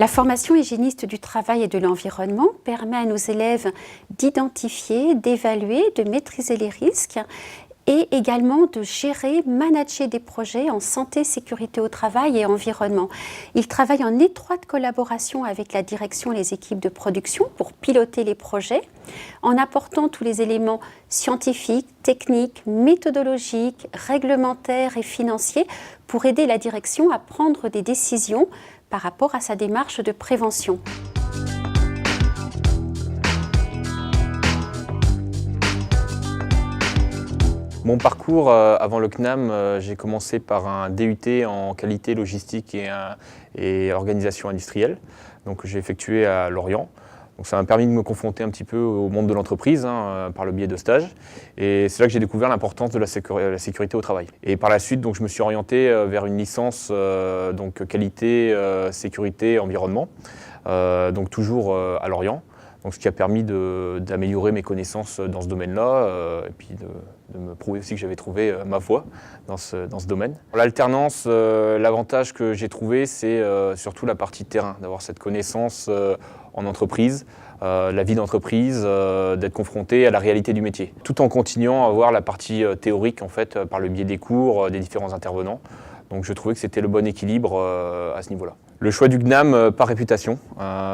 La formation hygiéniste du travail et de l'environnement permet à nos élèves d'identifier, d'évaluer, de maîtriser les risques et également de gérer, manager des projets en santé, sécurité au travail et environnement. Ils travaillent en étroite collaboration avec la direction et les équipes de production pour piloter les projets, en apportant tous les éléments scientifiques, techniques, méthodologiques, réglementaires et financiers pour aider la direction à prendre des décisions par rapport à sa démarche de prévention. Mon parcours avant le CNAM, j'ai commencé par un DUT en qualité logistique et organisation industrielle. Donc j'ai effectué à Lorient. Donc ça m'a permis de me confronter un petit peu au monde de l'entreprise par le biais de stages. Et c'est là que j'ai découvert l'importance de la sécurité au travail. Et par la suite, donc, je me suis orienté vers une licence donc qualité, sécurité, environnement, donc toujours à Lorient. Donc, ce qui a permis d'améliorer mes connaissances dans ce domaine-là et puis de me prouver aussi que j'avais trouvé ma voie dans ce domaine. L'alternance, l'avantage que j'ai trouvé, c'est surtout la partie terrain, d'avoir cette connaissance en entreprise, la vie d'entreprise, d'être confronté à la réalité du métier, tout en continuant à avoir la partie théorique en fait, par le biais des cours, des différents intervenants. Donc je trouvais que c'était le bon équilibre à ce niveau-là. Le choix du CNAM par réputation,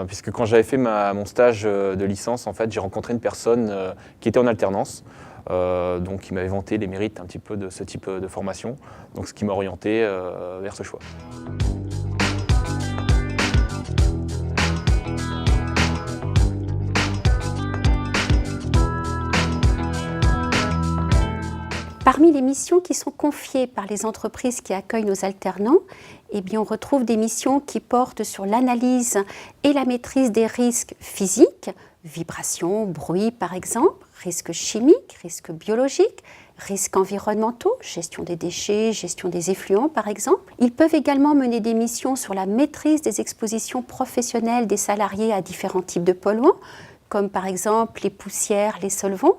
puisque quand j'avais fait mon stage de licence, en fait, j'ai rencontré une personne qui était en alternance, donc qui m'avait vanté les mérites un petit peu de ce type de formation, donc ce qui m'a orienté vers ce choix. Parmi les missions qui sont confiées par les entreprises qui accueillent nos alternants, eh bien, on retrouve des missions qui portent sur l'analyse et la maîtrise des risques physiques, vibrations, bruit par exemple, risques chimiques, risques biologiques, risques environnementaux, gestion des déchets, gestion des effluents par exemple. Ils peuvent également mener des missions sur la maîtrise des expositions professionnelles des salariés à différents types de polluants, comme par exemple les poussières, les solvants,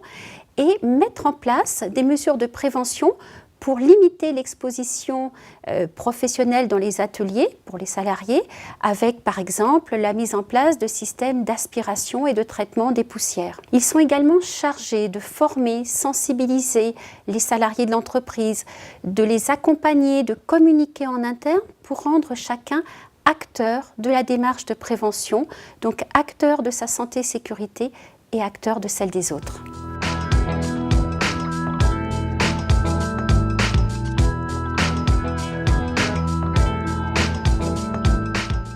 et mettre en place des mesures de prévention pour limiter l'exposition professionnelle dans les ateliers pour les salariés, avec par exemple la mise en place de systèmes d'aspiration et de traitement des poussières. Ils sont également chargés de former, sensibiliser les salariés de l'entreprise, de les accompagner, de communiquer en interne pour rendre chacun acteur de la démarche de prévention, donc acteur de sa santé et sécurité et acteur de celle des autres.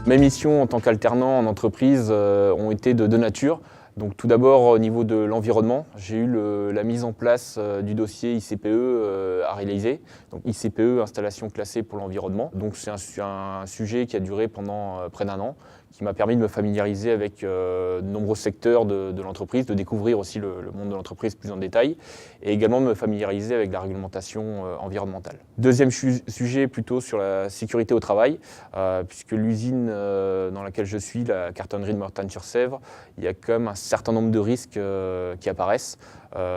Mes missions en tant qu'alternant en entreprise ont été de deux natures. Donc, tout d'abord, au niveau de l'environnement, j'ai eu la mise en place du dossier ICPE à réaliser. Donc, ICPE, installation classée pour l'environnement. Donc, c'est un sujet qui a duré pendant près d'1 an, qui m'a permis de me familiariser avec de nombreux secteurs de l'entreprise, de découvrir aussi le monde de l'entreprise plus en détail, et également de me familiariser avec la réglementation environnementale. Deuxième sujet, plutôt sur la sécurité au travail, puisque l'usine dans laquelle je suis, la cartonnerie de Mortagne-sur-Sèvre, il y a quand même un certain nombre de risques qui apparaissent,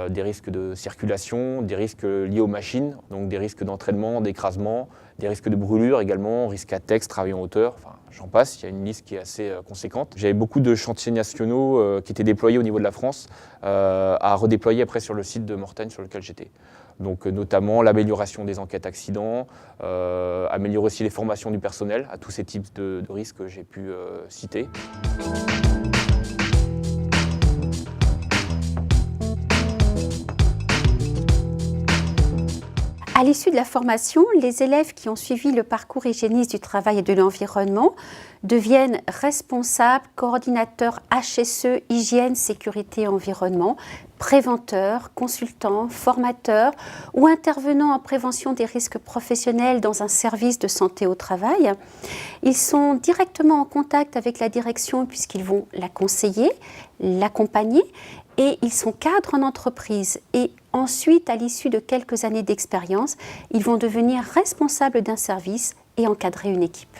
des risques de circulation, des risques liés aux machines, donc des risques d'entraînement, d'écrasement, des risques de brûlure également, risques à texte, travail en hauteur, enfin j'en passe, il y a une liste qui est assez conséquente. J'avais beaucoup de chantiers nationaux qui étaient déployés au niveau de la France à redéployer après sur le site de Mortagne sur lequel j'étais. Donc notamment l'amélioration des enquêtes accidents, améliorer aussi les formations du personnel à tous ces types de risques que j'ai pu citer. À l'issue de la formation, les élèves qui ont suivi le parcours hygiéniste du travail et de l'environnement deviennent responsables, coordinateurs HSE, hygiène, sécurité, environnement, préventeurs, consultants, formateurs ou intervenants en prévention des risques professionnels dans un service de santé au travail. Ils sont directement en contact avec la direction puisqu'ils vont la conseiller, l'accompagner et ils sont cadres en entreprise. Et ensuite, à l'issue de quelques années d'expérience, ils vont devenir responsables d'un service et encadrer une équipe.